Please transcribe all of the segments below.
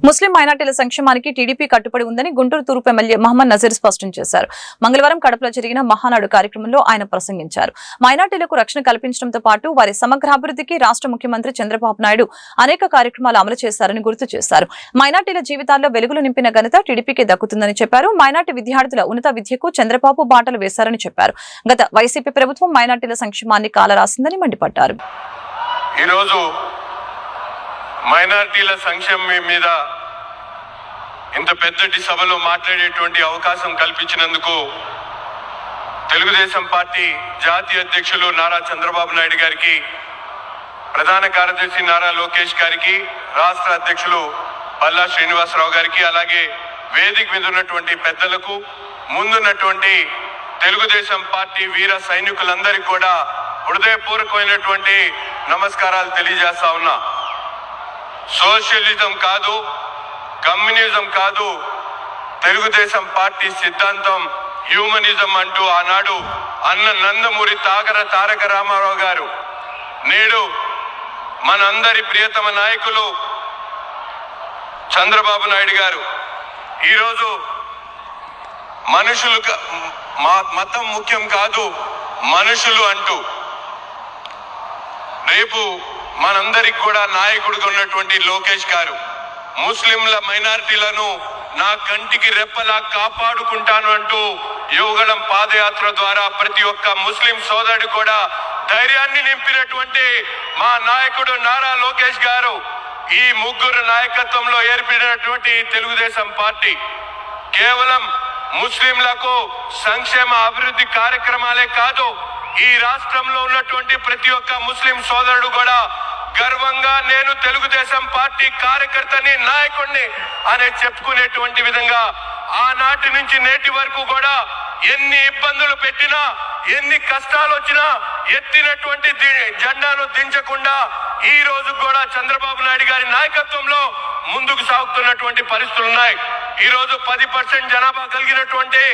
ముస్లిం మైనార్టీల సంక్షేమానికి టీడీపీ కట్టుబడి ఉందని గుంటూరు తూర్పు ఎమ్మెల్యే మహమ్మద్ నజీర్ స్పష్టం చేశారు. మంగళవారం కడపలో జరిగిన మహానాడు కార్యక్రమంలో ఆయన ప్రసంగించారు. మైనార్టీలకు రక్షణ కల్పించడంతో పాటు వారి సమగ్రాభివృద్ధికి రాష్ట్ర ముఖ్యమంత్రి చంద్రబాబు నాయుడు అనేక కార్యక్రమాలు అమలు చేశారని గుర్తు చేశారు. మైనార్టీల జీవితాల్లో వెలుగులు నింపిన ఘనత టీడీపీకి దక్కుతుందని చెప్పారు. మైనార్టీ విద్యార్థుల ఉన్నత విద్యకు చంద్రబాబు బాటలు వేశారని చెప్పారు. గత వైసీపీ ప్రభుత్వం మైనార్టీల సంక్షేమాన్ని కాలరాసిందని మండిపడ్డారు. మైనార్టీల సంక్షేమం మీద ఇంత పెద్దటి సభలో మాట్లాడేటువంటి అవకాశం కల్పించినందుకు తెలుగుదేశం పార్టీ జాతీయ అధ్యక్షులు నారా చంద్రబాబు నాయుడు గారికి, ప్రధాన కార్యదర్శి నారా లోకేష్ గారికి, రాష్ట్ర అధ్యక్షులు పల్లా శ్రీనివాసరావు గారికి, అలాగే వేదిక మీద ఉన్నటువంటి పెద్దలకు, ముందున్నటువంటి తెలుగుదేశం పార్టీ వీర సైనికులందరికీ కూడా హృదయపూర్వకమైనటువంటి నమస్కారాలు తెలియజేస్తా ఉన్నా. సోషలిజం కాదు, కమ్యూనిజం కాదు, తెలుగుదేశం పార్టీ సిద్ధాంతం హ్యూమనిజం అంటూ ఆనాడు అన్న నందమూరి తారక రామారావు గారు, నేడు మనందరి ప్రియతమ నాయకులు చంద్రబాబు నాయుడు గారు ఈరోజు మనుషులు మతం ముఖ్యం కాదు మనుషులు అంటూ, రేపు మనందరికి కూడా నాయకుడిగా ఉన్నటువంటి లోకేష్ గారు ముస్లింల మైనారిటీలను నా కంటికి రెప్పలా కాపాడుకుంటాను అంటూ యువగళం పాదయాత్ర ద్వారా ప్రతి ఒక్క ముస్లిం సోదరుడు కూడా ధైర్యాన్ని నింపినటువంటి మా నాయకుడు నారా లోకేష్ గారు, ఈ ముగ్గురు నాయకత్వంలో ఏర్పడినటువంటి తెలుగుదేశం పార్టీ కేవలం ముస్లింలకు సంక్షేమ అభివృద్ధి కార్యక్రమాలే కాదు, ఈ రాష్ట్రంలో ఉన్నటువంటి ప్రతి ఒక్క ముస్లిం సోదరుడు కూడా గర్వంగా నేను తెలుగుదేశం పార్టీ కార్యకర్తని, నాయకుడిని అనే చెప్పుకునేటువంటి విధంగా ఆనాటి నుంచి నేటి వరకు కూడా ఎన్ని ఇబ్బందులు పెట్టినా, ఎన్ని కష్టాలు వచ్చినా ఎత్తినటువంటి జెండాను దించకుండా ఈ రోజు కూడా చంద్రబాబు నాయుడు గారి నాయకత్వంలో ముందుకు సాగుతున్నటువంటి పరిస్థితులు ఉన్నాయి. ఈ రోజు 10% జనాభా కలిగినటువంటి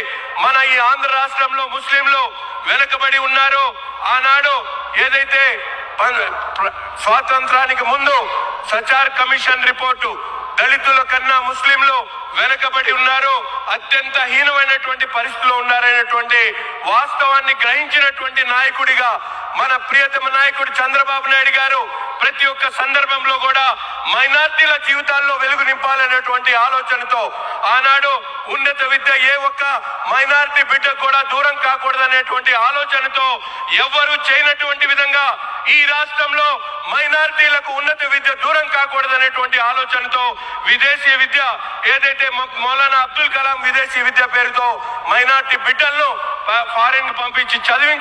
మన ఈ ఆంధ్ర రాష్ట్రంలో ముస్లింలు వెనుకబడి ఉన్నారు. ఆనాడు ఏదైతే స్వాతంత్రానికి ముందు సచార్ కమిషన్ రిపోర్టు దళితుల కన్నా ముస్లింలు వెనుకబడి ఉన్నారు, అత్యంత హీనమైనటువంటి పరిస్థితిలో ఉన్నారనేటువంటి వాస్తవాన్ని గ్రహించినటువంటి నాయకుడిగా మన ప్రియతమ నాయకుడు చంద్రబాబు నాయుడు గారు ప్రతి ఒక్క సందర్భంలో కూడా మైనార్టీల జీవితాల్లో వెలుగు నింపాలనేటువంటి ఆలోచనతో ఆనాడు ఉన్నత విద్య ఏ ఒక్క మైనార్టీ బిడ్డకు కూడా దూరం కాకూడదనేటువంటి ఆలోచనతో ఎవ్వరూ చేయనటువంటి విధంగా ఈ రాష్ట్రంలో మైనార్టీలకు ఉన్నత విద్య దూరం కాకూడదనేటువంటి ఆలోచనతో విదేశీ విద్య ఏదైతే మౌలానా అబ్దుల్ కలాం విదేశీ విద్య పేరుతో మైనార్టీ బిడ్డలను ఫారెన్ పంపించి చదివి